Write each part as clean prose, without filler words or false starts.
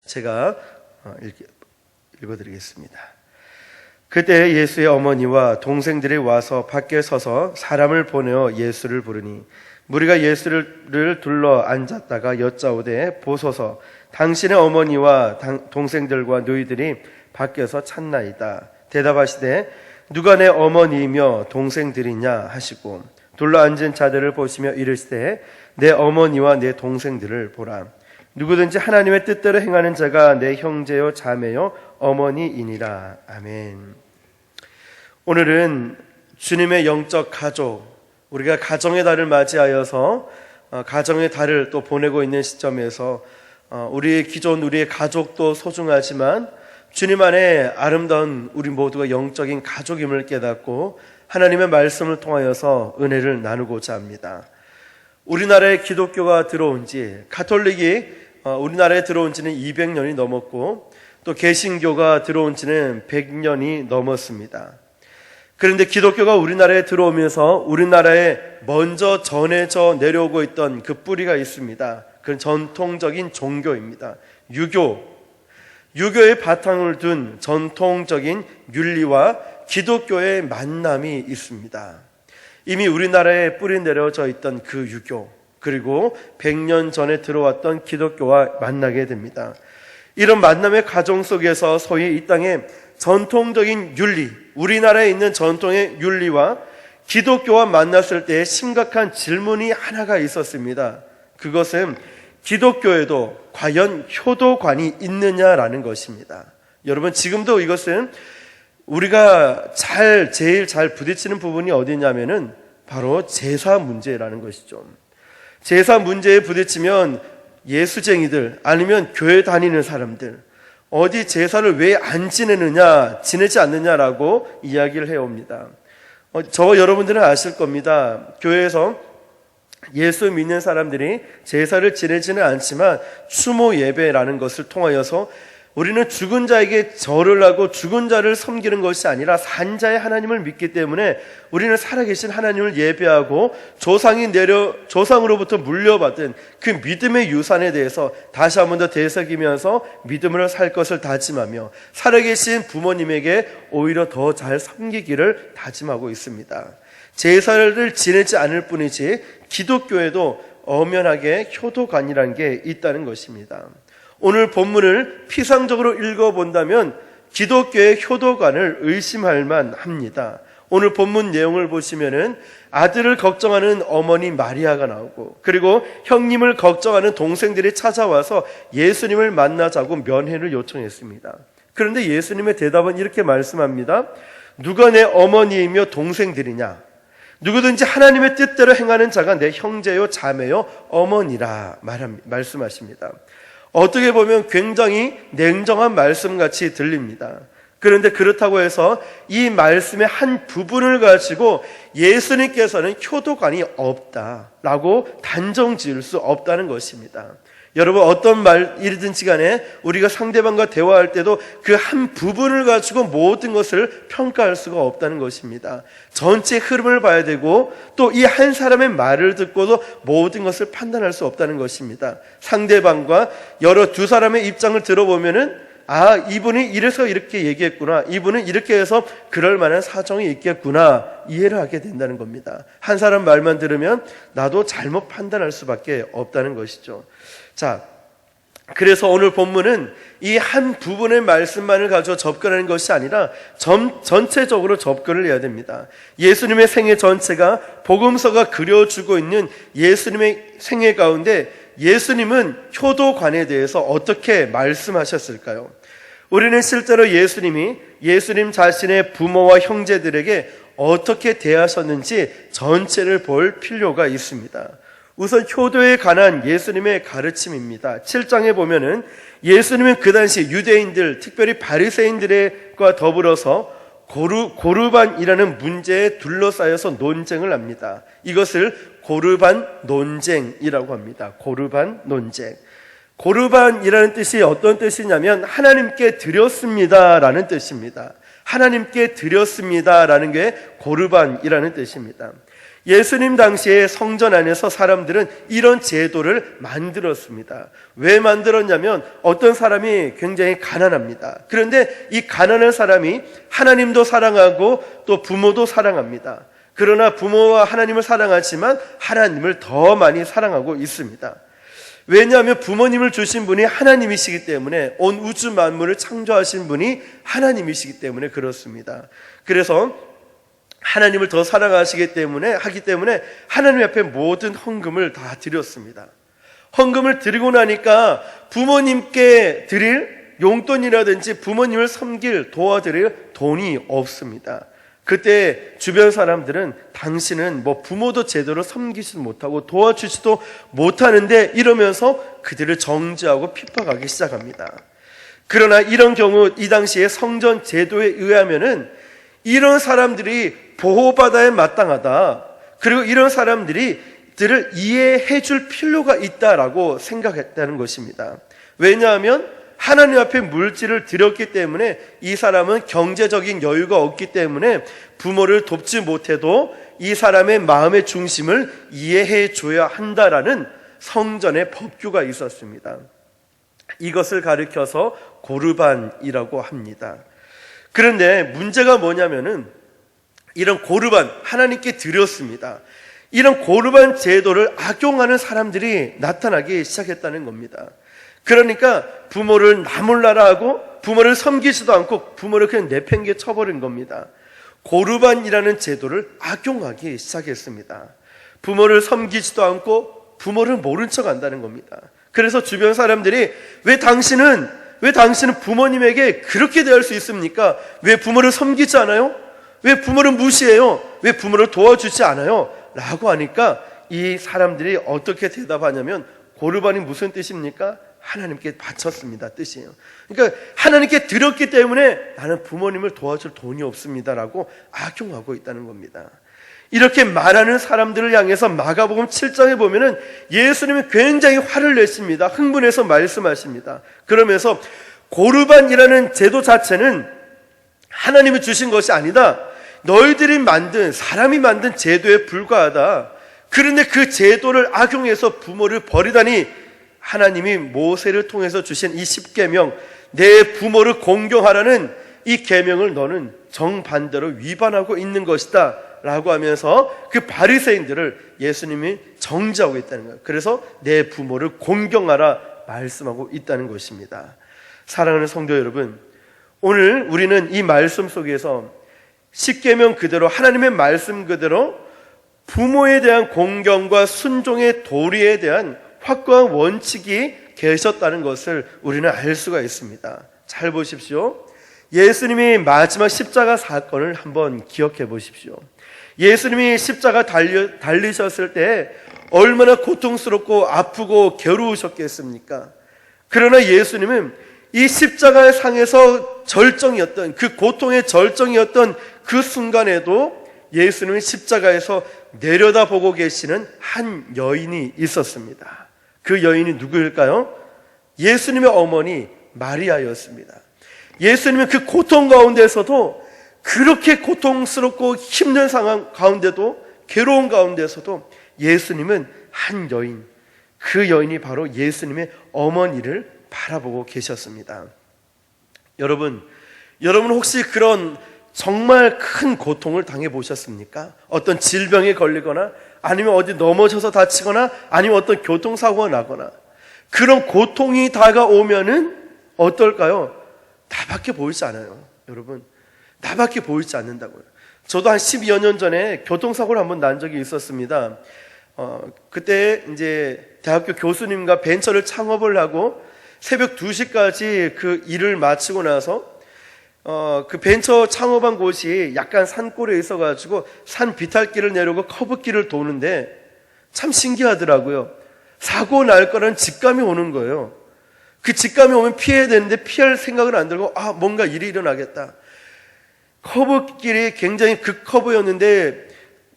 제가 읽어드리겠습니다. 그때 예수의 어머니와 동생들이 와서 밖에 서서 사람을 보내어 예수를 부르니 무리가 예수를 둘러 앉았다가 여짜오되 보소서 당신의 어머니와 동생들과 너희들이 밖에서 찾나이다. 대답하시되 누가 내 어머니이며 동생들이냐 하시고 둘러 앉은 자들을 보시며 이르시되 내 어머니와 내 동생들을 보라. 누구든지 하나님의 뜻대로 행하는 자가 내 형제요 자매요 어머니이니라. 아멘. 오늘은 주님의 영적 가족, 우리가 가정의 달을 맞이하여서 가정의 달을 또 보내고 있는 시점에서 우리의 가족도 소중하지만 주님 안에 아름다운 우리 모두가 영적인 가족임을 깨닫고 하나님의 말씀을 통하여서 은혜를 나누고자 합니다. 우리나라에 기독교가 들어온 지, 가톨릭이 우리나라에 들어온 지는 200년이 넘었고 또 개신교가 들어온 지는 100년이 넘었습니다. 그런데 기독교가 우리나라에 들어오면서 우리나라에 먼저 전해져 내려오고 있던 그 뿌리가 있습니다. 그건 전통적인 종교입니다. 유교의 바탕을 둔 전통적인 윤리와 기독교의 만남이 있습니다. 이미 우리나라에 뿌리 내려져 있던 그 유교, 그리고 100년 전에 들어왔던 기독교와 만나게 됩니다. 이런 만남의 과정 속에서 소위 이 땅에 전통적인 윤리, 우리나라에 있는 전통의 윤리와 기독교와 만났을 때 심각한 질문이 하나가 있었습니다. 그것은 기독교에도 과연 효도관이 있느냐라는 것입니다. 여러분, 지금도 이것은 우리가 제일 잘 부딪히는 부분이 어디냐면은 바로 제사 문제라는 것이죠. 제사 문제에 부딪히면 예수쟁이들 아니면 교회 다니는 사람들 어디 제사를 왜 안 지내지 않느냐라고 이야기를 해옵니다. 저와 여러분들은 아실 겁니다. 교회에서 예수 믿는 사람들이 제사를 지내지는 않지만 추모 예배라는 것을 통하여서 우리는 죽은 자에게 절을 하고 죽은 자를 섬기는 것이 아니라 산자의 하나님을 믿기 때문에 우리는 살아계신 하나님을 예배하고 조상으로부터 물려받은 그 믿음의 유산에 대해서 다시 한 번 더 되새기면서 믿음으로 살 것을 다짐하며 살아계신 부모님에게 오히려 더 잘 섬기기를 다짐하고 있습니다. 제사를 지내지 않을 뿐이지 기독교에도 엄연하게 효도관이라는 게 있다는 것입니다. 오늘 본문을 피상적으로 읽어본다면 기독교의 효도관을 의심할 만합니다. 오늘 본문 내용을 보시면은 아들을 걱정하는 어머니 마리아가 나오고 그리고 형님을 걱정하는 동생들이 찾아와서 예수님을 만나자고 면회를 요청했습니다. 그런데 예수님의 대답은 이렇게 말씀합니다. 누가 내 어머니이며 동생들이냐? 누구든지 하나님의 뜻대로 행하는 자가 내 형제요 자매요 어머니라 말씀하십니다. 어떻게 보면 굉장히 냉정한 말씀같이 들립니다. 그런데 그렇다고 해서 이 말씀의 한 부분을 가지고 예수님께서는 효도관이 없다라고 단정 지을 수 없다는 것입니다. 여러분, 어떤 말이든지 간에 우리가 상대방과 대화할 때도 그 한 부분을 가지고 모든 것을 평가할 수가 없다는 것입니다. 전체 흐름을 봐야 되고 또 이 한 사람의 말을 듣고도 모든 것을 판단할 수 없다는 것입니다. 상대방과 두 사람의 입장을 들어보면은 이분이 이래서 이렇게 얘기했구나, 이분은 이렇게 해서 그럴 만한 사정이 있겠구나 이해를 하게 된다는 겁니다. 한 사람 말만 들으면 나도 잘못 판단할 수밖에 없다는 것이죠. 자, 그래서 오늘 본문은 이 한 부분의 말씀만을 가지고 접근하는 것이 아니라 전체적으로 접근을 해야 됩니다. 예수님의 생애 전체가 복음서가 그려주고 있는 예수님의 생애 가운데 예수님은 효도관에 대해서 어떻게 말씀하셨을까요? 우리는 실제로 예수님 자신의 부모와 형제들에게 어떻게 대하셨는지 전체를 볼 필요가 있습니다. 우선 효도에 관한 예수님의 가르침입니다. 7장에 보면은 예수님은 그 당시 유대인들, 특별히 바리새인들과 더불어서 고르반이라는 문제에 둘러싸여서 논쟁을 합니다. 이것을 고르반 논쟁이라고 합니다. 고르반 논쟁. 고르반이라는 뜻이 어떤 뜻이냐면 하나님께 드렸습니다라는 뜻입니다. 하나님께 드렸습니다라는 게 고르반이라는 뜻입니다. 예수님 당시에 성전 안에서 사람들은 이런 제도를 만들었습니다. 왜 만들었냐면 어떤 사람이 굉장히 가난합니다. 그런데 이 가난한 사람이 하나님도 사랑하고 또 부모도 사랑합니다. 그러나 부모와 하나님을 사랑하지만 하나님을 더 많이 사랑하고 있습니다. 왜냐하면 부모님을 주신 분이 하나님이시기 때문에, 온 우주 만물을 창조하신 분이 하나님이시기 때문에 그렇습니다. 그래서 하나님을 더 사랑하기 때문에 하나님 앞에 모든 헌금을 다 드렸습니다. 헌금을 드리고 나니까 부모님께 드릴 용돈이라든지 부모님을 섬길, 도와드릴 돈이 없습니다. 그때 주변 사람들은 당신은 부모도 제대로 섬기지도 못하고 도와주지도 못하는데, 이러면서 그들을 정죄하고 핍박하기 시작합니다. 그러나 이런 경우 이 당시에 성전 제도에 의하면은 이런 사람들이 보호받아야 마땅하다, 그리고 이런 사람들을 이해해 줄 필요가 있다라고 생각했다는 것입니다. 왜냐하면 하나님 앞에 물질을 드렸기 때문에 이 사람은 경제적인 여유가 없기 때문에 부모를 돕지 못해도 이 사람의 마음의 중심을 이해해 줘야 한다라는 성전의 법규가 있었습니다. 이것을 가리켜서 고르반이라고 합니다. 그런데 문제가 뭐냐면은 이런 고르반, 하나님께 드렸습니다. 이런 고르반 제도를 악용하는 사람들이 나타나기 시작했다는 겁니다. 그러니까 부모를 나몰라라 하고 부모를 섬기지도 않고 부모를 그냥 내팽개 쳐버린 겁니다. 고르반이라는 제도를 악용하기 시작했습니다. 부모를 섬기지도 않고 부모를 모른 척 한다는 겁니다. 그래서 주변 사람들이 왜 당신은 부모님에게 그렇게 대할 수 있습니까? 왜 부모를 섬기지 않아요? 왜 부모를 무시해요? 왜 부모를 도와주지 않아요? 라고 하니까 이 사람들이 어떻게 대답하냐면, 고르반이 무슨 뜻입니까? 하나님께 바쳤습니다 뜻이에요. 그러니까 하나님께 드렸기 때문에 나는 부모님을 도와줄 돈이 없습니다라고 악용하고 있다는 겁니다. 이렇게 말하는 사람들을 향해서 마가복음 7장에 보면은 예수님이 굉장히 화를 내십니다. 흥분해서 말씀하십니다. 그러면서 고르반이라는 제도 자체는 하나님이 주신 것이 아니다, 사람이 만든 제도에 불과하다. 그런데 그 제도를 악용해서 부모를 버리다니, 하나님이 모세를 통해서 주신 이 10계명, 내 부모를 공경하라는 이 계명을 너는 정반대로 위반하고 있는 것이다 라고 하면서 그 바리새인들을 예수님이 정죄하고 있다는 거예요. 그래서 내 부모를 공경하라 말씀하고 있다는 것입니다. 사랑하는 성도 여러분, 오늘 우리는 이 말씀 속에서 10계명 그대로, 하나님의 말씀 그대로 부모에 대한 공경과 순종의 도리에 대한 확고한 원칙이 계셨다는 것을 우리는 알 수가 있습니다. 잘 보십시오. 예수님이 마지막 십자가 사건을 한번 기억해 보십시오. 예수님이 십자가 달리셨을 때 얼마나 고통스럽고 아프고 괴로우셨겠습니까? 그러나 예수님은 이 십자가의 상에서 절정이었던, 그 고통의 절정이었던 그 순간에도 예수님은 십자가에서 내려다보고 계시는 한 여인이 있었습니다. 그 여인이 누구일까요? 예수님의 어머니 마리아였습니다. 예수님은 그 고통 가운데서도, 그렇게 고통스럽고 힘든 상황 가운데도, 괴로운 가운데서도 예수님은 한 여인, 그 여인이 바로 예수님의 어머니를 바라보고 계셨습니다. 여러분 혹시 그런 정말 큰 고통을 당해보셨습니까? 어떤 질병에 걸리거나, 아니면 어디 넘어져서 다치거나, 아니면 어떤 교통사고가 나거나, 그런 고통이 다가오면은 어떨까요? 나밖에 보이지 않아요. 여러분, 나밖에 보이지 않는다고요. 저도 한 12여 년 전에 교통사고를 한번 난 적이 있었습니다. 그때 이제 대학교 교수님과 벤처를 창업을 하고 새벽 2시까지 그 일을 마치고 나서 그 벤처 창업한 곳이 약간 산골에 있어가지고 산 비탈길을 내려고 커브길을 도는데 참 신기하더라고요. 사고 날 거라는 직감이 오는 거예요. 그 직감이 오면 피해야 되는데 피할 생각은 안 들고, 뭔가 일이 일어나겠다. 커브길이 굉장히 극커브였는데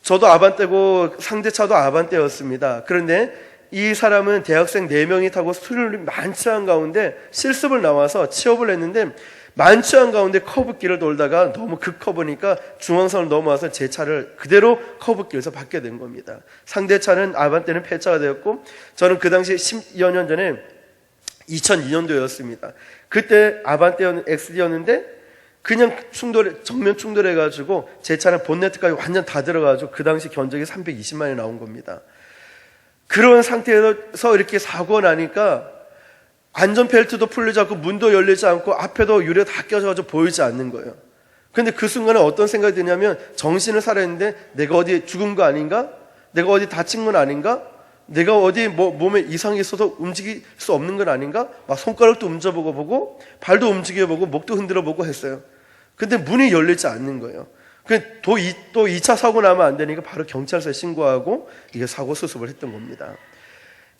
저도 아반떼고 상대차도 아반떼였습니다. 그런데 이 사람은 대학생 4명이 타고 술을 만취한 가운데 실습을 나와서 취업을 했는데, 만취한 가운데 커브길을 돌다가 너무 급커브니까 중앙선을 넘어와서 제 차를 그대로 커브길에서 받게 된 겁니다. 상대 차는 아반떼는 폐차가 되었고, 저는 그 당시 10여 년 전에 2002년도였습니다. 그때 아반떼 XD였는데 그냥 정면 충돌해가지고 제 차는 본네트까지 완전 다 들어가지고 그 당시 견적이 320만이 나온 겁니다. 그런 상태에서 이렇게 사고가 나니까 안전벨트도 풀리지 않고 문도 열리지 않고 앞에도 유리가 다 껴져가지고 보이지 않는 거예요. 근데 그 순간에 어떤 생각이 드냐면, 정신을 살아있는데 내가 어디 죽은 거 아닌가? 내가 어디 다친 건 아닌가? 내가 어디 몸에 이상이 있어서 움직일 수 없는 건 아닌가? 막 손가락도 움져보고 발도 움직여보고 목도 흔들어보고 했어요. 근데 문이 열리지 않는 거예요. 또 2차 사고 나면 안 되니까 바로 경찰서에 신고하고 이게 사고 수습을 했던 겁니다.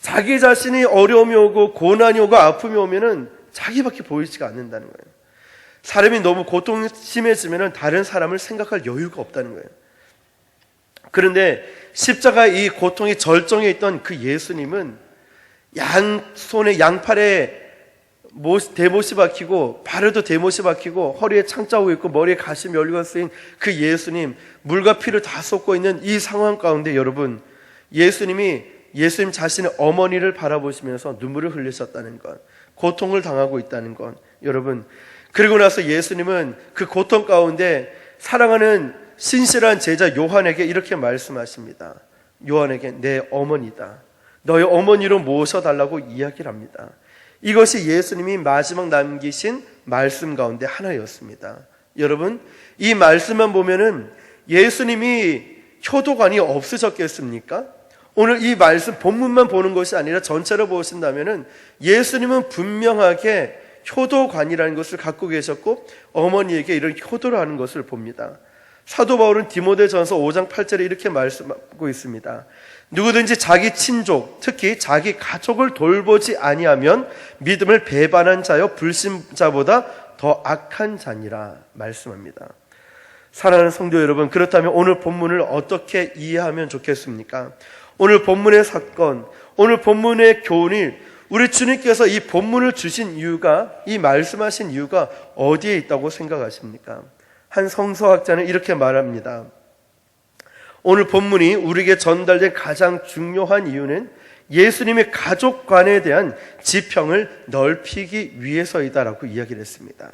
자기 자신이 어려움이 오고 고난이 오고 아픔이 오면은 자기밖에 보이지가 않는다는 거예요. 사람이 너무 고통이 심해지면은 다른 사람을 생각할 여유가 없다는 거예요. 그런데 십자가 이 고통이 절정에 있던 그 예수님은 양손에 양팔에 대못이 박히고 발에도 대못이 박히고 허리에 창자국 있고 머리에 가시 연료가 쓰인 그 예수님, 물과 피를 다 쏟고 있는 이 상황 가운데 여러분, 예수님 자신의 어머니를 바라보시면서 눈물을 흘리셨다는 것, 고통을 당하고 있다는 것, 여러분, 그리고 나서 예수님은 그 고통 가운데 사랑하는 신실한 제자 요한에게 이렇게 말씀하십니다. 요한에게 내 어머니다, 너의 어머니로 모셔달라고 이야기를 합니다. 이것이 예수님이 마지막 남기신 말씀 가운데 하나였습니다. 여러분, 이 말씀만 보면은 예수님이 효도관이 없으셨겠습니까? 오늘 이 말씀 본문만 보는 것이 아니라 전체로 보신다면은 예수님은 분명하게 효도관이라는 것을 갖고 계셨고 어머니에게 이런 효도를 하는 것을 봅니다. 사도 바울은 디모데전서 5장 8절에 이렇게 말씀하고 있습니다. 누구든지 자기 친족, 특히 자기 가족을 돌보지 아니하면 믿음을 배반한 자여 불신자보다 더 악한 자니라 말씀합니다. 사랑하는 성도 여러분, 그렇다면 오늘 본문을 어떻게 이해하면 좋겠습니까? 오늘 본문의 사건, 오늘 본문의 교훈이 우리 주님께서 이 본문을 주신 이유가, 이 말씀하신 이유가 어디에 있다고 생각하십니까? 한 성서학자는 이렇게 말합니다. 오늘 본문이 우리에게 전달된 가장 중요한 이유는 예수님의 가족관에 대한 지평을 넓히기 위해서이다라고 이야기를 했습니다.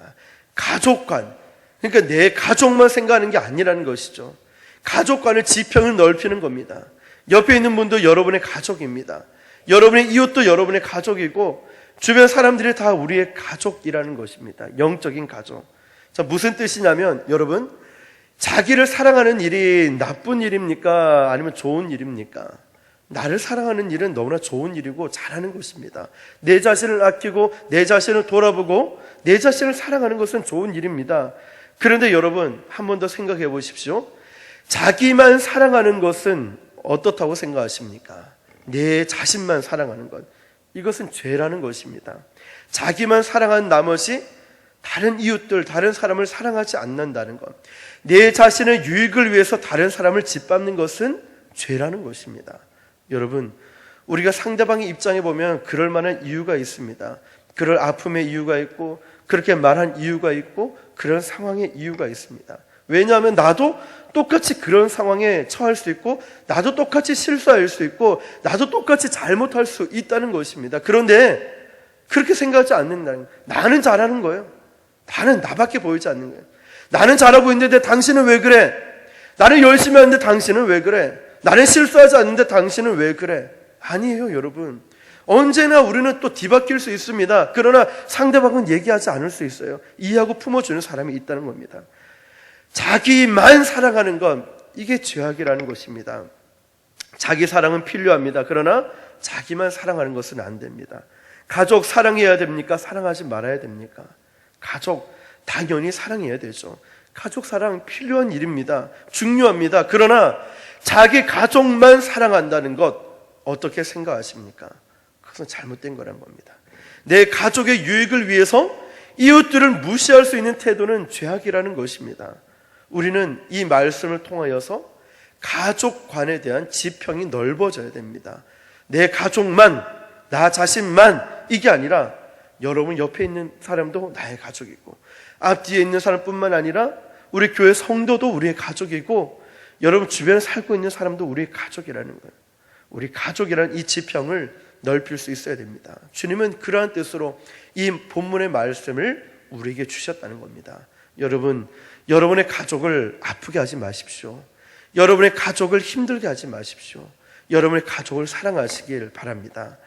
가족관, 그러니까 내 가족만 생각하는 게 아니라는 것이죠. 가족관을 지평을 넓히는 겁니다. 옆에 있는 분도 여러분의 가족입니다. 여러분의 이웃도 여러분의 가족이고 주변 사람들이 다 우리의 가족이라는 것입니다. 영적인 가족. 자, 무슨 뜻이냐면 여러분, 자기를 사랑하는 일이 나쁜 일입니까? 아니면 좋은 일입니까? 나를 사랑하는 일은 너무나 좋은 일이고 잘하는 것입니다. 내 자신을 아끼고 내 자신을 돌아보고 내 자신을 사랑하는 것은 좋은 일입니다. 그런데 여러분, 한 번 더 생각해 보십시오. 자기만 사랑하는 것은 어떻다고 생각하십니까? 내 자신만 사랑하는 것, 이것은 죄라는 것입니다. 자기만 사랑한 나머지 다른 이웃들, 다른 사람을 사랑하지 않는다는 것, 내 자신의 유익을 위해서 다른 사람을 짓밟는 것은 죄라는 것입니다. 여러분, 우리가 상대방의 입장에 보면 그럴 만한 이유가 있습니다. 그럴 아픔의 이유가 있고 그렇게 말한 이유가 있고 그런 상황의 이유가 있습니다. 왜냐하면 나도 똑같이 그런 상황에 처할 수 있고 나도 똑같이 실수할 수 있고 나도 똑같이 잘못할 수 있다는 것입니다. 그런데 그렇게 생각하지 않는다는 거예요. 나는 잘하는 거예요. 나는 나밖에 보이지 않는 거예요. 나는 잘하고 있는데 당신은 왜 그래? 나는 열심히 하는데 당신은 왜 그래? 나는 실수하지 않는데 당신은 왜 그래? 아니에요, 여러분. 언제나 우리는 또 뒤바뀔 수 있습니다. 그러나 상대방은 얘기하지 않을 수 있어요. 이해하고 품어주는 사람이 있다는 겁니다. 자기만 사랑하는 건 이게 죄악이라는 것입니다. 자기 사랑은 필요합니다. 그러나 자기만 사랑하는 것은 안 됩니다. 가족 사랑해야 됩니까? 사랑하지 말아야 됩니까? 가족 당연히 사랑해야 되죠. 가족 사랑 필요한 일입니다. 중요합니다. 그러나 자기 가족만 사랑한다는 것 어떻게 생각하십니까? 그것은 잘못된 거란 겁니다. 내 가족의 유익을 위해서 이웃들을 무시할 수 있는 태도는 죄악이라는 것입니다. 우리는 이 말씀을 통하여서 가족관에 대한 지평이 넓어져야 됩니다. 내 가족만, 나 자신만 이게 아니라 여러분 옆에 있는 사람도 나의 가족이고, 앞뒤에 있는 사람뿐만 아니라 우리 교회 성도도 우리의 가족이고, 여러분 주변에 살고 있는 사람도 우리의 가족이라는 거예요. 우리 가족이라는 이 지평을 넓힐 수 있어야 됩니다. 주님은 그러한 뜻으로 이 본문의 말씀을 우리에게 주셨다는 겁니다. 여러분, 여러분의 가족을 아프게 하지 마십시오. 여러분의 가족을 힘들게 하지 마십시오. 여러분의 가족을 사랑하시길 바랍니다.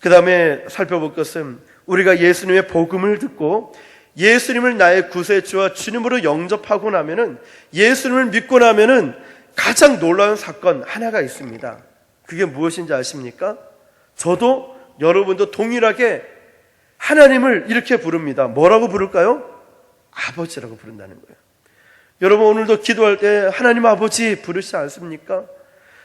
그 다음에 살펴볼 것은, 우리가 예수님의 복음을 듣고 예수님을 나의 구세주와 주님으로 영접하고 나면은, 예수님을 믿고 나면은 가장 놀라운 사건 하나가 있습니다. 그게 무엇인지 아십니까? 저도 여러분도 동일하게 하나님을 이렇게 부릅니다. 뭐라고 부를까요? 아버지라고 부른다는 거예요. 여러분 오늘도 기도할 때 하나님 아버지 부르시지 않습니까?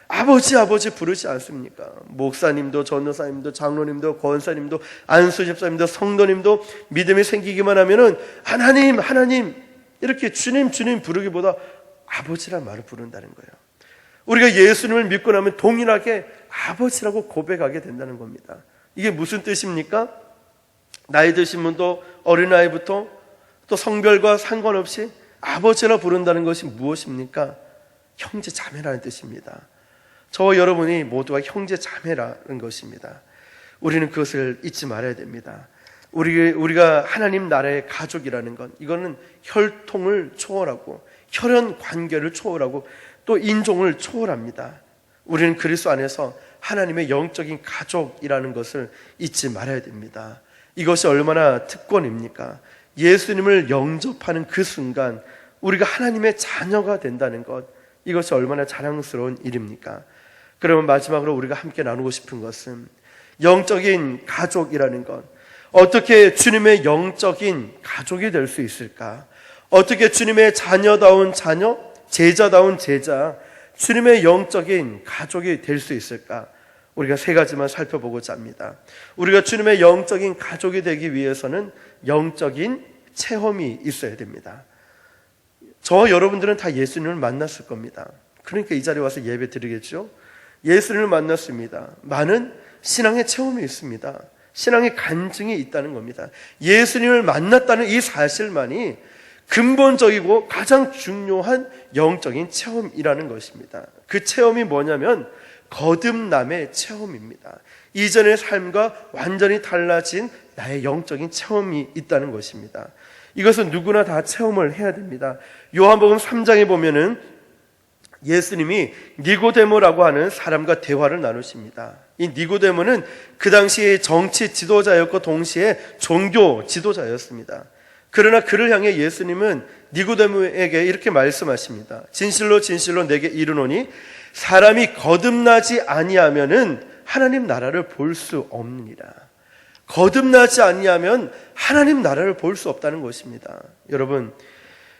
아버지 아버지 부르지 않습니까? 목사님도 전도사님도 장로님도 권사님도 안수집사님도 성도님도 믿음이 생기기만 하면은 하나님 하나님 이렇게 주님 주님 부르기보다 아버지란 말을 부른다는 거예요. 우리가 예수님을 믿고 나면 동일하게 아버지라고 고백하게 된다는 겁니다. 이게 무슨 뜻입니까? 나이 드신 분도 어린아이부터 또 성별과 상관없이 아버지라 부른다는 것이 무엇입니까? 형제 자매라는 뜻입니다. 저와 여러분이 모두가 형제 자매라는 것입니다. 우리는 그것을 잊지 말아야 됩니다. 우리가 하나님 나라의 가족이라는 것, 이거는 혈통을 초월하고 혈연 관계를 초월하고 또 인종을 초월합니다. 우리는 그리스도 안에서 하나님의 영적인 가족이라는 것을 잊지 말아야 됩니다. 이것이 얼마나 특권입니까? 예수님을 영접하는 그 순간 우리가 하나님의 자녀가 된다는 것, 이것이 얼마나 자랑스러운 일입니까? 그러면 마지막으로 우리가 함께 나누고 싶은 것은, 영적인 가족이라는 것, 어떻게 주님의 영적인 가족이 될 수 있을까? 어떻게 주님의 자녀다운 자녀, 제자다운 제자, 주님의 영적인 가족이 될 수 있을까? 우리가 세 가지만 살펴보고자 합니다. 우리가 주님의 영적인 가족이 되기 위해서는 영적인 체험이 있어야 됩니다. 저와 여러분들은 다 예수님을 만났을 겁니다. 그러니까 이 자리에 와서 예배 드리겠죠? 예수님을 만났습니다. 많은 신앙의 체험이 있습니다. 신앙의 간증이 있다는 겁니다. 예수님을 만났다는 이 사실만이 근본적이고 가장 중요한 영적인 체험이라는 것입니다. 그 체험이 뭐냐면 거듭남의 체험입니다. 이전의 삶과 완전히 달라진 나의 영적인 체험이 있다는 것입니다. 이것은 누구나 다 체험을 해야 됩니다. 요한복음 3장에 보면은 예수님이 니고데모라고 하는 사람과 대화를 나누십니다. 이 니고데모는 그 당시에 정치 지도자였고 동시에 종교 지도자였습니다. 그러나 그를 향해 예수님은 니고데모에게 이렇게 말씀하십니다. 진실로 진실로 내게 이르노니 사람이 거듭나지 아니하면은 하나님 나라를 볼 수 없느니라. 거듭나지 아니하면 하나님 나라를 볼 수 없다는 것입니다. 여러분,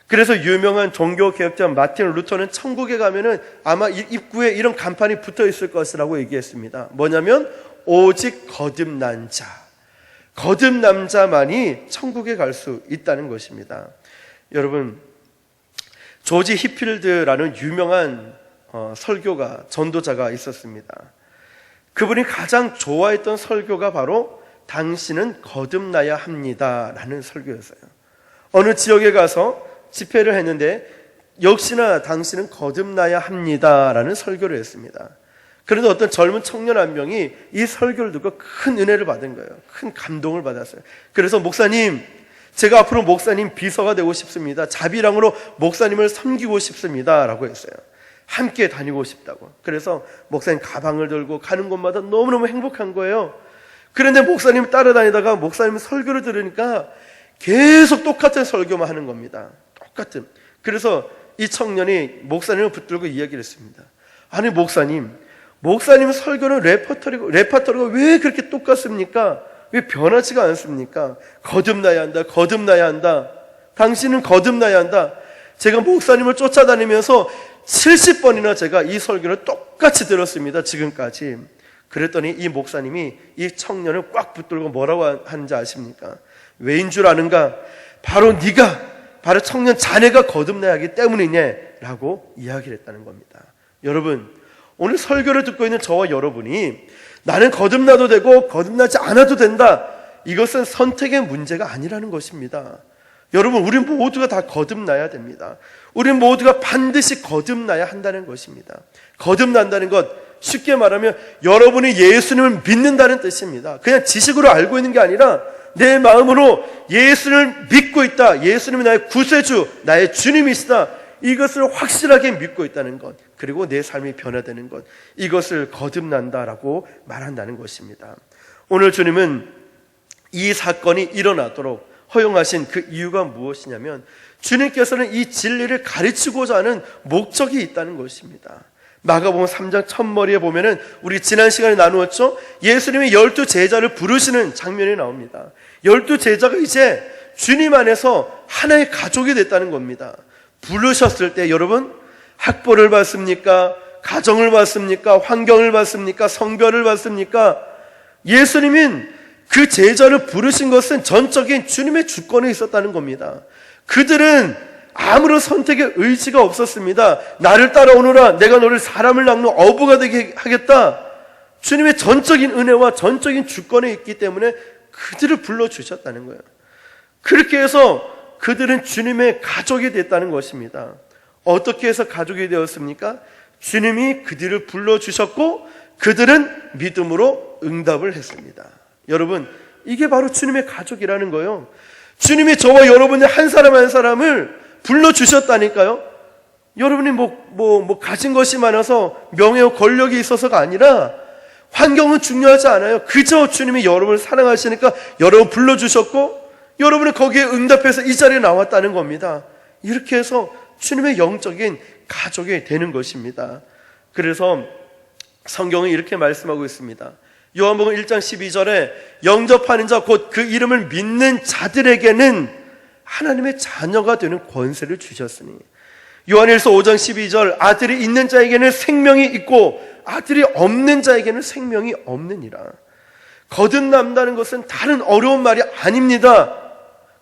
그래서 유명한 종교개혁자 마틴 루터는 천국에 가면은 아마 입구에 이런 간판이 붙어 있을 것이라고 얘기했습니다. 뭐냐면 오직 거듭난 자, 거듭난 자만이 천국에 갈 수 있다는 것입니다. 여러분, 조지 히필드라는 유명한 설교가, 전도자가 있었습니다. 그분이 가장 좋아했던 설교가 바로 당신은 거듭나야 합니다 라는 설교였어요. 어느 지역에 가서 집회를 했는데 역시나 당신은 거듭나야 합니다 라는 설교를 했습니다. 그런데 어떤 젊은 청년 한 명이 이 설교를 듣고 큰 은혜를 받은 거예요. 큰 감동을 받았어요. 그래서 목사님, 제가 앞으로 목사님 비서가 되고 싶습니다. 자비랑으로 목사님을 섬기고 싶습니다 라고 했어요. 함께 다니고 싶다고. 그래서 목사님 가방을 들고 가는 곳마다 너무너무 행복한 거예요. 그런데 목사님 따라다니다가 목사님 설교를 들으니까 계속 똑같은 설교만 하는 겁니다. 똑같은. 그래서 이 청년이 목사님을 붙들고 이야기를 했습니다. 아니 목사님 설교는 레퍼토리가 왜 그렇게 똑같습니까? 왜 변하지가 않습니까? 거듭나야 한다, 거듭나야 한다. 당신은 거듭나야 한다. 제가 목사님을 쫓아다니면서 70번이나 제가 이 설교를 똑같이 들었습니다, 지금까지. 그랬더니 이 목사님이 이 청년을 꽉 붙들고 뭐라고 하는지 아십니까? 왜인 줄 아는가? 바로 네가, 바로 청년 자네가 거듭나야 하기 때문이네 라고 이야기를 했다는 겁니다. 여러분, 오늘 설교를 듣고 있는 저와 여러분이 나는 거듭나도 되고 거듭나지 않아도 된다. 이것은 선택의 문제가 아니라는 것입니다. 여러분, 우리 모두가 다 거듭나야 됩니다. 우리 모두가 반드시 거듭나야 한다는 것입니다. 거듭난다는 것, 쉽게 말하면 여러분이 예수님을 믿는다는 뜻입니다. 그냥 지식으로 알고 있는 게 아니라 내 마음으로 예수를 믿고 있다. 예수님이 나의 구세주, 나의 주님이시다. 이것을 확실하게 믿고 있다는 것, 그리고 내 삶이 변화되는 것, 이것을 거듭난다라고 말한다는 것입니다. 오늘 주님은 이 사건이 일어나도록 허용하신 그 이유가 무엇이냐면 주님께서는 이 진리를 가르치고자 하는 목적이 있다는 것입니다. 마가복음 3장 첫머리에 보면은 우리 지난 시간에 나누었죠. 예수님이 12 제자를 부르시는 장면이 나옵니다. 12 제자가 이제 주님 안에서 하나의 가족이 됐다는 겁니다. 부르셨을 때 여러분, 학벌을 받습니까? 가정을 받습니까? 환경을 받습니까? 성별을 받습니까? 예수님은 그 제자를 부르신 것은 전적인 주님의 주권에 있었다는 겁니다. 그들은 아무런 선택의 의지가 없었습니다. 나를 따라오너라, 내가 너를 사람을 낚는 어부가 되게 하겠다. 주님의 전적인 은혜와 전적인 주권에 있기 때문에 그들을 불러주셨다는 거예요. 그렇게 해서 그들은 주님의 가족이 됐다는 것입니다. 어떻게 해서 가족이 되었습니까? 주님이 그들을 불러주셨고 그들은 믿음으로 응답을 했습니다. 여러분, 이게 바로 주님의 가족이라는 거예요. 주님이 저와 여러분의 한 사람 한 사람을 불러주셨다니까요. 여러분이 가진 것이 많아서 명예와 권력이 있어서가 아니라 환경은 중요하지 않아요. 그저 주님이 여러분을 사랑하시니까 여러분 불러주셨고 여러분은 거기에 응답해서 이 자리에 나왔다는 겁니다. 이렇게 해서 주님의 영적인 가족이 되는 것입니다. 그래서 성경은 이렇게 말씀하고 있습니다. 요한복음 1장 12절에 영접하는 자 곧 그 이름을 믿는 자들에게는 하나님의 자녀가 되는 권세를 주셨으니, 요한일서 5장 12절 아들이 있는 자에게는 생명이 있고 아들이 없는 자에게는 생명이 없느니라. 거듭난다는 것은 다른 어려운 말이 아닙니다.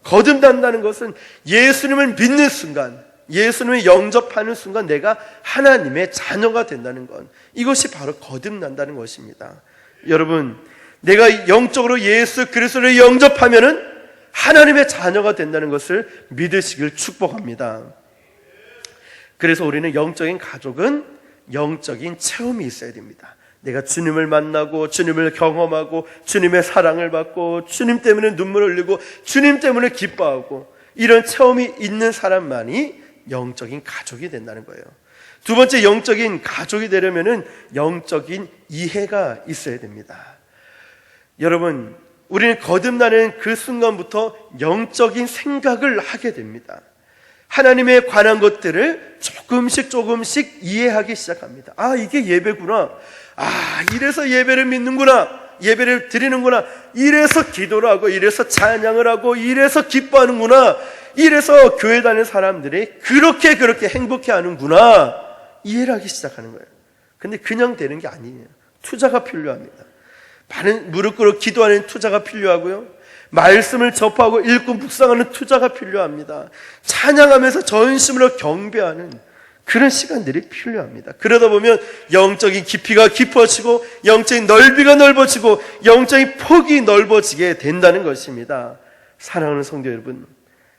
거듭난다는 것은 예수님을 믿는 순간, 예수님을 영접하는 순간 내가 하나님의 자녀가 된다는 것, 이것이 바로 거듭난다는 것입니다. 여러분, 내가 영적으로 예수 그리스도를 영접하면은 하나님의 자녀가 된다는 것을 믿으시길 축복합니다. 그래서 우리는 영적인 가족은 영적인 체험이 있어야 됩니다. 내가 주님을 만나고 주님을 경험하고 주님의 사랑을 받고 주님 때문에 눈물을 흘리고 주님 때문에 기뻐하고 이런 체험이 있는 사람만이 영적인 가족이 된다는 거예요. 두 번째, 영적인 가족이 되려면은 영적인 이해가 있어야 됩니다. 여러분, 우리는 거듭나는 그 순간부터 영적인 생각을 하게 됩니다. 하나님에 관한 것들을 조금씩 이해하기 시작합니다. 아, 이게 예배구나. 아, 이래서 예배를 믿는구나. 예배를 드리는구나. 이래서 기도를 하고 이래서 찬양을 하고 이래서 기뻐하는구나. 이래서 교회 다니는 사람들이 그렇게 행복해 하는구나. 이해를 하기 시작하는 거예요. 근데 그냥 되는 게 아니에요. 투자가 필요합니다. 많은 무릎 꿇어 기도하는 투자가 필요하고요. 말씀을 접하고 읽고 묵상하는 투자가 필요합니다. 찬양하면서 전심으로 경배하는 그런 시간들이 필요합니다. 그러다 보면 영적인 깊이가 깊어지고 영적인 넓이가 넓어지고 영적인 폭이 넓어지게 된다는 것입니다. 사랑하는 성도 여러분,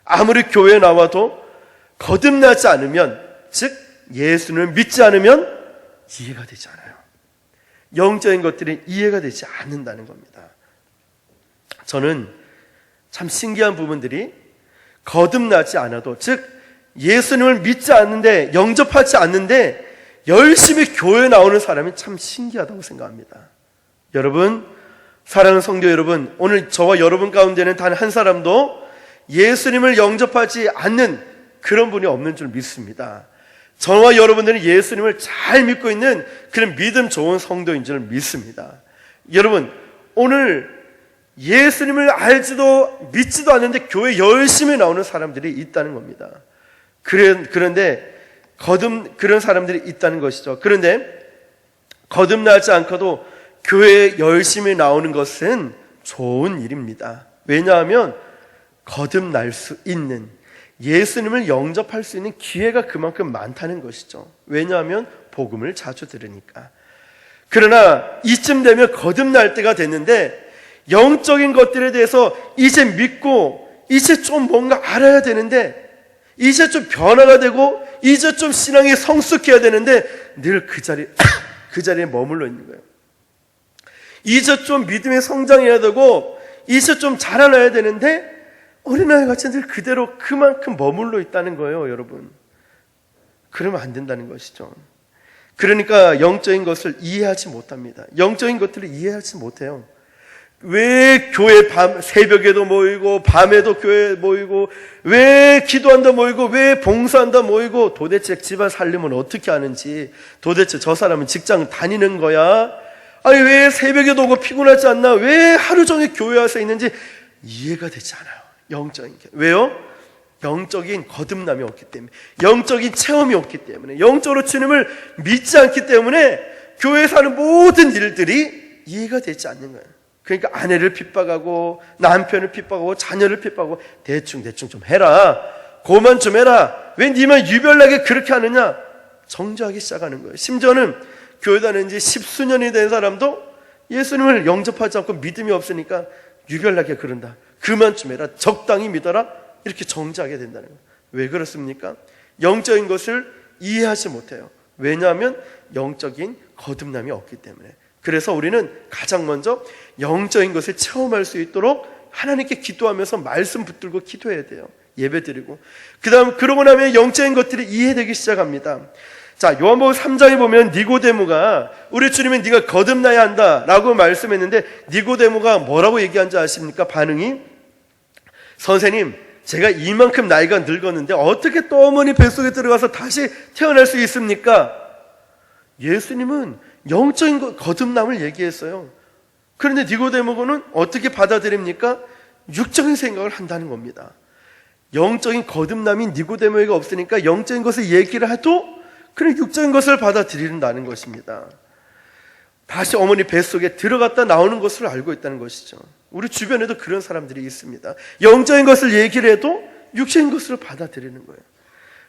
아무리 교회에 나와도 거듭나지 않으면, 즉 예수를 믿지 않으면 이해가 되지 않아요. 영적인 것들이 이해가 되지 않는다는 겁니다. 저는 참 신기한 부분들이 거듭나지 않아도, 즉 예수님을 믿지 않는데, 영접하지 않는데 열심히 교회에 나오는 사람이 참 신기하다고 생각합니다. 여러분, 사랑하는 성도 여러분, 오늘 저와 여러분 가운데는 단 한 사람도 예수님을 영접하지 않는 그런 분이 없는 줄 믿습니다. 저와 여러분들은 예수님을 잘 믿고 있는 그런 믿음 좋은 성도인 줄 믿습니다. 여러분, 오늘 예수님을 알지도 믿지도 않는데 교회 열심히 나오는 사람들이 있다는 겁니다. 그런데 그런 사람들이 있다는 것이죠. 그런데 거듭나지 않고도 교회에 열심히 나오는 것은 좋은 일입니다. 왜냐하면 거듭날 수 있는, 예수님을 영접할 수 있는 기회가 그만큼 많다는 것이죠. 왜냐하면 복음을 자주 들으니까. 그러나 이쯤 되면 거듭날 때가 됐는데 영적인 것들에 대해서 이제 믿고 이제 좀 뭔가 알아야 되는데 이제 좀 변화가 되고 이제 좀 신앙이 성숙해야 되는데 늘 그 자리에 머물러 있는 거예요. 이제 좀 믿음의 성장해야 되고 이제 좀 자라나야 되는데 어린아이같이 늘 그대로 그만큼 머물러 있다는 거예요, 여러분. 그러면 안 된다는 것이죠. 그러니까 영적인 것을 이해하지 못합니다. 영적인 것들을 이해하지 못해요. 왜 교회 새벽에도 모이고 밤에도 교회에 모이고 왜 기도한다 모이고 왜 봉사한다 모이고 도대체 집안 살림은 어떻게 하는지 도대체 저 사람은 직장 다니는 거야? 아니 왜 새벽에도 오고 피곤하지 않나? 왜 하루 종일 교회 와서 있는지 이해가 되지 않아요. 영적인 게. 왜요? 영적인 거듭남이 없기 때문에, 영적인 체험이 없기 때문에, 영적으로 주님을 믿지 않기 때문에 교회에서 하는 모든 일들이 이해가 되지 않는 거예요. 그러니까 아내를 핍박하고 남편을 핍박하고 자녀를 핍박하고 대충 좀 해라, 고만 좀 해라, 왜 니만 유별나게 그렇게 하느냐, 정죄하기 시작하는 거예요. 심지어는 교회 다니는 지 십수년이 된 사람도 예수님을 영접하지 않고 믿음이 없으니까 유별나게 그런다, 그만 좀 해라, 적당히 믿어라, 이렇게 정죄하게 된다는 거예요. 왜 그렇습니까? 영적인 것을 이해하지 못해요. 왜냐하면 영적인 거듭남이 없기 때문에. 그래서 우리는 가장 먼저 영적인 것을 체험할 수 있도록 하나님께 기도하면서 말씀 붙들고 기도해야 돼요. 예배드리고. 그 다음 그러고 나면 영적인 것들이 이해되기 시작합니다. 자, 요한복음 3장에 보면 니고데모가 우리 주님은 네가 거듭나야 한다 라고 말씀했는데 니고데모가 뭐라고 얘기한지 아십니까? 반응이, 선생님, 제가 이만큼 나이가 늙었는데 어떻게 또 어머니 뱃속에 들어가서 다시 태어날 수 있습니까? 예수님은 영적인 거듭남을 얘기했어요. 그런데 니고데모는 어떻게 받아들입니까? 육적인 생각을 한다는 겁니다. 영적인 거듭남이 니고데모에게 없으니까 영적인 것을 얘기를 해도 그냥 육적인 것을 받아들인다는 것입니다. 다시 어머니 뱃속에 들어갔다 나오는 것을 알고 있다는 것이죠. 우리 주변에도 그런 사람들이 있습니다. 영적인 것을 얘기를 해도 육적인 것을 받아들이는 거예요.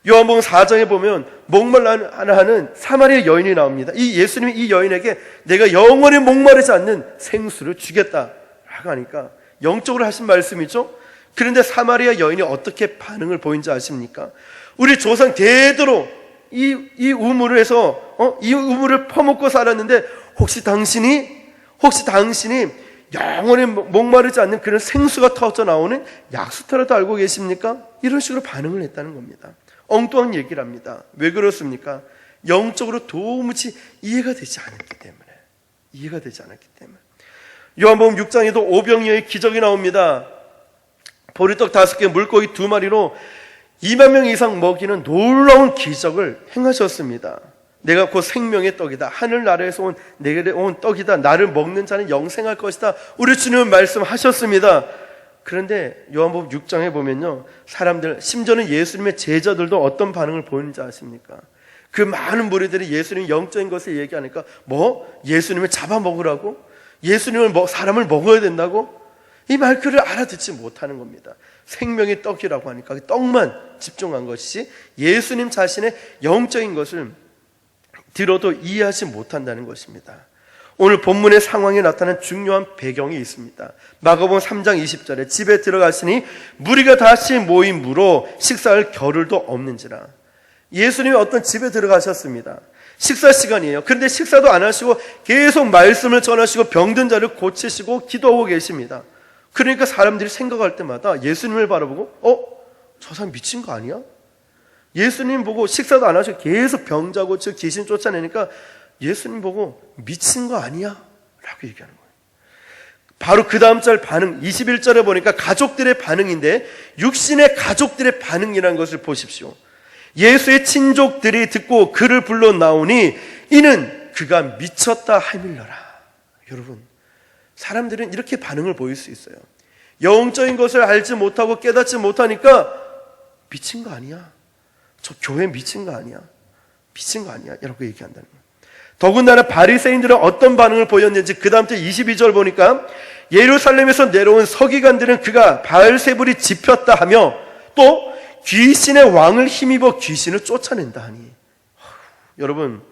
요한복음 4장에 보면 목말라 하는 사마리아 여인이 나옵니다. 이 예수님이 이 여인에게 내가 영원히 목마르지 않는 생수를 주겠다라고 하니까 영적으로 하신 말씀이죠. 그런데 사마리아 여인이 어떻게 반응을 보인지 아십니까? 우리 조상 대대로 이 우물을 해서 이 우물을 퍼먹고 살았는데 혹시 당신이 영원히 목마르지 않는 그런 생수가 터져 나오는 약수터라도 알고 계십니까? 이런 식으로 반응을 했다는 겁니다. 엉뚱한 얘기를 합니다. 왜 그렇습니까? 영적으로 도무지 이해가 되지 않았기 때문에. 요한복음 6장에도 오병이어의 기적이 나옵니다. 보리떡 5개, 물고기 2마리로 2만 명 이상 먹이는 놀라운 기적을 행하셨습니다. 내가 곧 생명의 떡이다, 하늘나라에서 내게 온 떡이다, 나를 먹는 자는 영생할 것이다, 우리 주님은 말씀하셨습니다. 그런데 요한복음 6장에 보면요, 사람들, 심지어는 예수님의 제자들도 어떤 반응을 보이는지 아십니까? 그 많은 무리들이 예수님 영적인 것을 얘기하니까 예수님을 잡아먹으라고? 예수님을 사람을 먹어야 된다고? 이 말귀를 알아듣지 못하는 겁니다. 생명의 떡이라고 하니까 그 떡만 집중한 것이지 예수님 자신의 영적인 것을 들어도 이해하지 못한다는 것입니다. 오늘 본문의 상황에 나타난 중요한 배경이 있습니다. 마가복음 3장 20절에 집에 들어가시니 무리가 다시 모임으로 식사할 겨를도 없는지라. 예수님이 어떤 집에 들어가셨습니다. 식사 시간이에요. 그런데 식사도 안 하시고 계속 말씀을 전하시고 병든 자를 고치시고 기도하고 계십니다. 그러니까 사람들이 생각할 때마다 예수님을 바라보고 저 사람 미친 거 아니야? 예수님 보고 식사도 안 하시고 계속 병자 고치고 귀신 쫓아내니까 예수님 보고 미친 거 아니야? 라고 얘기하는 거예요. 바로 그 다음 절 반응 21절에 보니까 가족들의 반응인데 육신의 가족들의 반응이라는 것을 보십시오. 예수의 친족들이 듣고 그를 불러 나오니 이는 그가 미쳤다 하밀러라. 여러분, 사람들은 이렇게 반응을 보일 수 있어요. 영적인 것을 알지 못하고 깨닫지 못하니까 미친 거 아니야? 저 교회 미친 거 아니야? 라고 얘기한다는 거예요. 더군다나 바리새인들은 어떤 반응을 보였는지 그 다음 절 22절 보니까 예루살렘에서 내려온 서기관들은 그가 바알세불이 집혔다 하며 또 귀신의 왕을 힘입어 귀신을 쫓아낸다 하니. 여러분,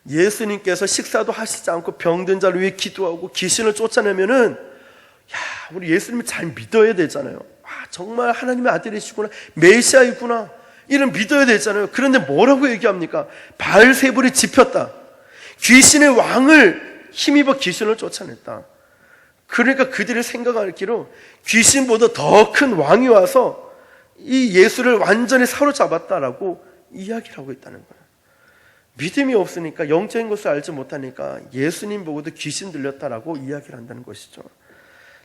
예수님께서 식사도 하시지 않고 병든 자를 위해 기도하고 귀신을 쫓아내면은, 우리 예수님을 잘 믿어야 되잖아요. 정말 하나님의 아들이시구나, 메시아이구나, 이런 믿어야 되잖아요. 그런데 뭐라고 얘기합니까? 바알세불이 짚였다. 귀신의 왕을 힘입어 귀신을 쫓아냈다. 그러니까 그들이 생각하기로 귀신보다 더 큰 왕이 와서 이 예수를 완전히 사로잡았다라고 이야기를 하고 있다는 거예요. 믿음이 없으니까, 영적인 것을 알지 못하니까 예수님 보고도 귀신 들렸다라고 이야기를 한다는 것이죠.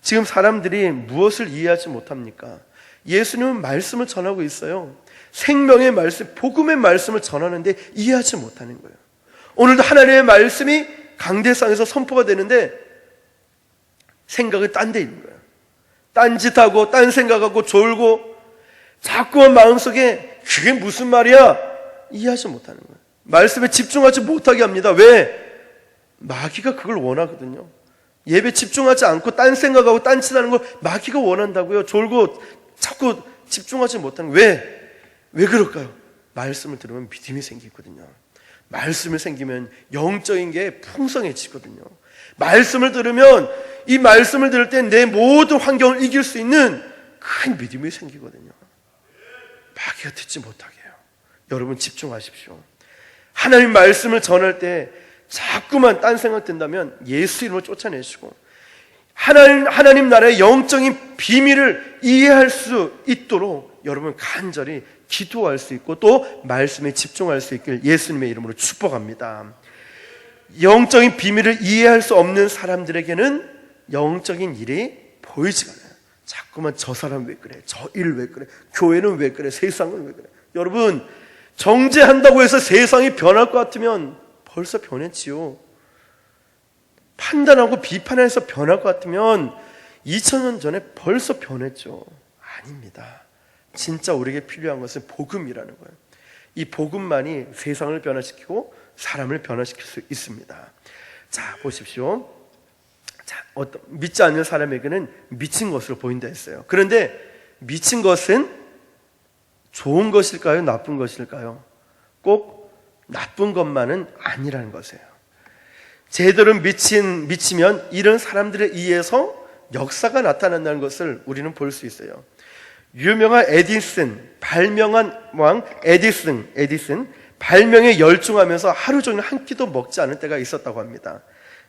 지금 사람들이 무엇을 이해하지 못합니까? 예수님은 말씀을 전하고 있어요. 생명의 말씀, 복음의 말씀을 전하는데 이해하지 못하는 거예요. 오늘도 하나님의 말씀이 강대상에서 선포가 되는데 생각은 딴 데 있는 거예요. 딴짓하고 딴 생각하고 졸고 자꾸만 마음속에 그게 무슨 말이야? 이해하지 못하는 거예요. 말씀에 집중하지 못하게 합니다. 왜? 마귀가 그걸 원하거든요. 예배 집중하지 않고 딴 생각하고 딴짓하는 걸 마귀가 원한다고요. 졸고 자꾸 집중하지 못하는 거예요. 왜 그럴까요? 말씀을 들으면 믿음이 생기거든요. 말씀이 생기면 영적인 게 풍성해지거든요. 말씀을 들으면, 이 말씀을 들을 때 내 모든 환경을 이길 수 있는 큰 믿음이 생기거든요. 마귀가 듣지 못하게 해요. 여러분 집중하십시오. 하나님 말씀을 전할 때 자꾸만 딴 생각 든다면 예수 이름을 쫓아내시고 하나님 나라의 영적인 비밀을 이해할 수 있도록 여러분 간절히 기도할 수 있고 또 말씀에 집중할 수 있길 예수님의 이름으로 축복합니다. 영적인 비밀을 이해할 수 없는 사람들에게는 영적인 일이 보이지가 않아요. 자꾸만 저 사람 왜 그래, 저 일 왜 그래, 교회는 왜 그래, 세상은 왜 그래. 여러분 정죄한다고 해서 세상이 변할 것 같으면 벌써 변했지요. 판단하고 비판해서 변할 것 같으면 2000년 전에 벌써 변했죠. 아닙니다. 진짜 우리에게 필요한 것은 복음이라는 거예요. 이 복음만이 세상을 변화시키고 사람을 변화시킬 수 있습니다. 자, 보십시오. 자, 믿지 않는 사람에게는 미친 것으로 보인다 했어요. 그런데 미친 것은 좋은 것일까요? 나쁜 것일까요? 꼭 나쁜 것만은 아니라는 것이에요. 제대로 미치면 이런 사람들에 의해서 역사가 나타난다는 것을 우리는 볼 수 있어요. 유명한 발명한 왕 에디슨, 발명에 열중하면서 하루 종일 한 끼도 먹지 않을 때가 있었다고 합니다.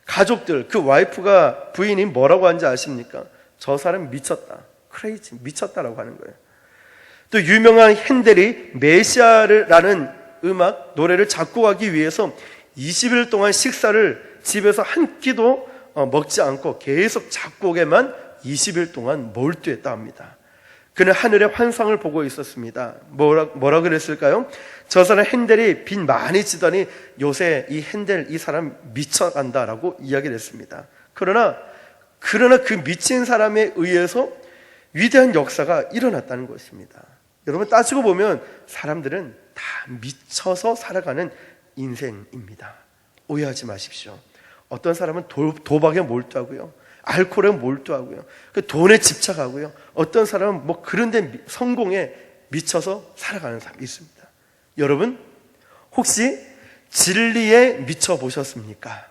가족들, 그 와이프가, 부인이 뭐라고 하는지 아십니까? 저 사람 미쳤다, 크레이지, 미쳤다라고 하는 거예요. 또 유명한 핸델이 메시아라는 노래를 작곡하기 위해서 20일 동안 식사를 집에서 한 끼도 먹지 않고 계속 작곡에만 20일 동안 몰두했다 합니다. 그는 하늘의 환상을 보고 있었습니다. 뭐라 그랬을까요? 저 사람 핸델이 빚 많이 지더니 요새 이 사람 미쳐간다라고 이야기를 했습니다. 그러나 그 미친 사람에 의해서 위대한 역사가 일어났다는 것입니다. 여러분 따지고 보면 사람들은 다 미쳐서 살아가는 인생입니다. 오해하지 마십시오. 어떤 사람은 도박에 몰두하고요, 알코올에 몰두하고요, 그 돈에 집착하고요, 어떤 사람은 그런데 성공에 미쳐서 살아가는 사람이 있습니다. 여러분 혹시 진리에 미쳐 보셨습니까?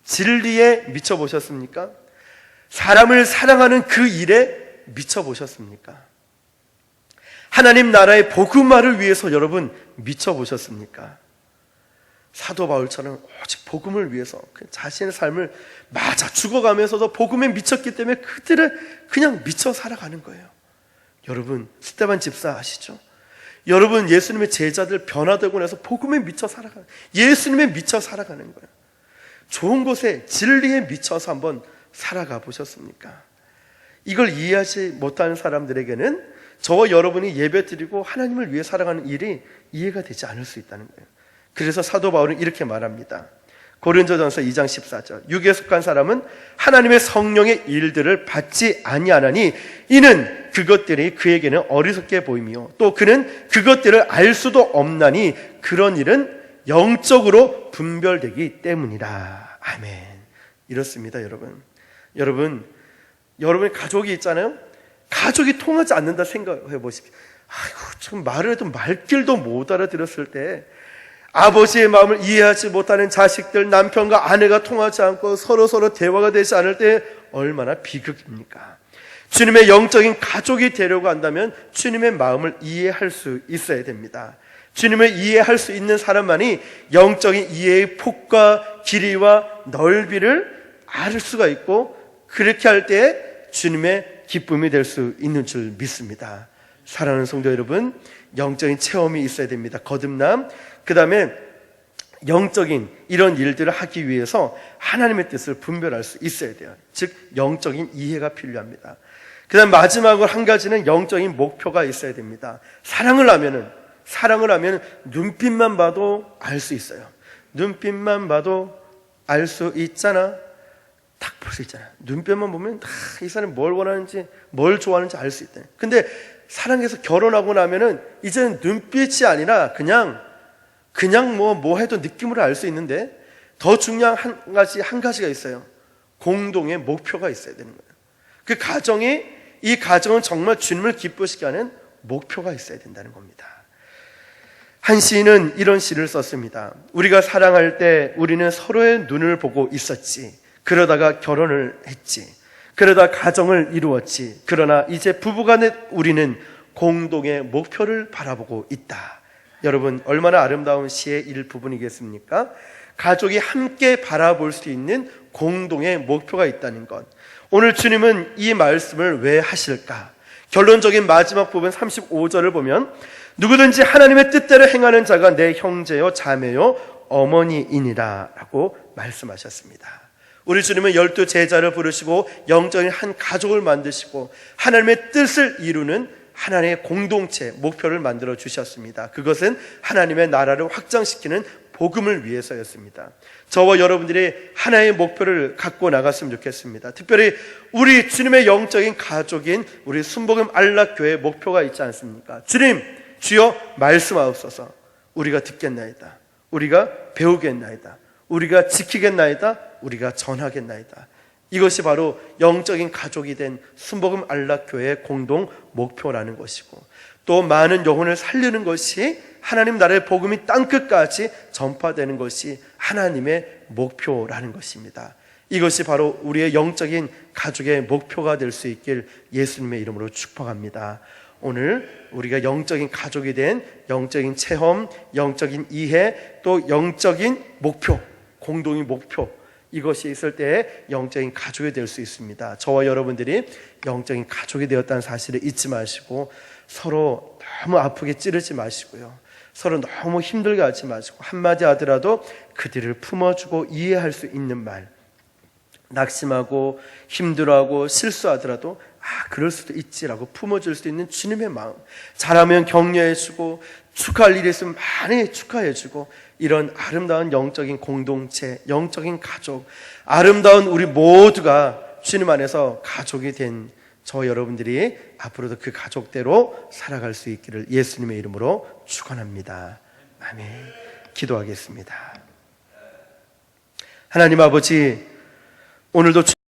진리에 미쳐 보셨습니까? 사람을 사랑하는 그 일에 미쳐 보셨습니까? 하나님 나라의 복음화를 위해서 여러분 미쳐 보셨습니까? 사도 바울처럼 오직 복음을 위해서 자신의 삶을 맞아 죽어가면서도 복음에 미쳤기 때문에 그들을 그냥 미쳐 살아가는 거예요. 여러분 스데반 집사 아시죠? 여러분 예수님의 제자들 변화되고 나서 복음에 미쳐 살아가는, 예수님에 미쳐 살아가는 거예요. 좋은 곳에 진리에 미쳐서 한번 살아가 보셨습니까? 이걸 이해하지 못하는 사람들에게는 저와 여러분이 예배드리고 하나님을 위해 살아가는 일이 이해가 되지 않을 수 있다는 거예요. 그래서 사도 바울은 이렇게 말합니다. 고린도전서 2장 14절, 육에 속한 사람은 하나님의 성령의 일들을 받지 아니하나니 이는 그것들이 그에게는 어리석게 보이며 또 그는 그것들을 알 수도 없나니 그런 일은 영적으로 분별되기 때문이라. 아멘. 이렇습니다. 여러분 여러분의 가족이 있잖아요. 가족이 통하지 않는다 생각해 보십시오. 아이고, 참 말을 해도 말귀도 못 알아들었을 때 아버지의 마음을 이해하지 못하는 자식들, 남편과 아내가 통하지 않고 서로 대화가 되지 않을 때 얼마나 비극입니까? 주님의 영적인 가족이 되려고 한다면 주님의 마음을 이해할 수 있어야 됩니다. 주님을 이해할 수 있는 사람만이 영적인 이해의 폭과 길이와 넓이를 알 수가 있고, 그렇게 할 때 주님의 기쁨이 될 수 있는 줄 믿습니다. 사랑하는 성도 여러분, 영적인 체험이 있어야 됩니다. 거듭남, 그 다음에 영적인 이런 일들을 하기 위해서 하나님의 뜻을 분별할 수 있어야 돼요. 즉 영적인 이해가 필요합니다. 그 다음 마지막으로 한 가지는 영적인 목표가 있어야 됩니다. 사랑을 하면 눈빛만 봐도 알 수 있어요. 눈빛만 봐도 알 수 있잖아. 딱 볼 수 있잖아. 눈빛만 보면 이 사람이 뭘 원하는지, 뭘 좋아하는지 알 수 있다. 근데 사랑해서 결혼하고 나면은 이제는 눈빛이 아니라 그냥 뭐 해도 느낌으로 알 수 있는데, 더 중요한 한 가지가 있어요. 공동의 목표가 있어야 되는 거예요. 이 가정은 정말 주님을 기쁘시게 하는 목표가 있어야 된다는 겁니다. 한 시인은 이런 시를 썼습니다. 우리가 사랑할 때 우리는 서로의 눈을 보고 있었지. 그러다가 결혼을 했지. 그러다 가정을 이루었지. 그러나 이제 부부간에 우리는 공동의 목표를 바라보고 있다. 여러분, 얼마나 아름다운 시의 일부분이겠습니까? 가족이 함께 바라볼 수 있는 공동의 목표가 있다는 것. 오늘 주님은 이 말씀을 왜 하실까? 결론적인 마지막 부분 35절을 보면 누구든지 하나님의 뜻대로 행하는 자가 내 형제요 자매요 어머니이니라 라고 말씀하셨습니다. 우리 주님은 12 제자를 부르시고 영적인 한 가족을 만드시고 하나님의 뜻을 이루는 하나님의 공동체, 목표를 만들어 주셨습니다. 그것은 하나님의 나라를 확장시키는 복음을 위해서였습니다. 저와 여러분들이 하나의 목표를 갖고 나갔으면 좋겠습니다. 특별히 우리 주님의 영적인 가족인 우리 순복음 안락교회의 목표가 있지 않습니까? 주님, 주여 말씀하옵소서. 우리가 듣겠나이다. 우리가 배우겠나이다. 우리가 지키겠나이다. 우리가 전하겠나이다. 이것이 바로 영적인 가족이 된 순복음 안락교회의 공동 목표라는 것이고, 또 많은 영혼을 살리는 것이, 하나님 나라의 복음이 땅끝까지 전파되는 것이 하나님의 목표라는 것입니다. 이것이 바로 우리의 영적인 가족의 목표가 될 수 있길 예수님의 이름으로 축복합니다. 오늘 우리가 영적인 가족이 된 영적인 체험, 영적인 이해, 또 영적인 목표, 공동의 목표, 이것이 있을 때 영적인 가족이 될 수 있습니다. 저와 여러분들이 영적인 가족이 되었다는 사실을 잊지 마시고, 서로 너무 아프게 찌르지 마시고요, 서로 너무 힘들게 하지 마시고, 한마디 하더라도 그들을 품어주고 이해할 수 있는 말, 낙심하고 힘들어하고 실수하더라도 그럴 수도 있지라고 품어줄 수 있는 주님의 마음, 잘하면 격려해주고 축하할 일이 있으면 많이 축하해주고, 이런 아름다운 영적인 공동체, 영적인 가족, 아름다운 우리 모두가 주님 안에서 가족이 된 저 여러분들이 앞으로도 그 가족대로 살아갈 수 있기를 예수님의 이름으로 축원합니다. 아멘. 기도하겠습니다. 하나님 아버지, 오늘도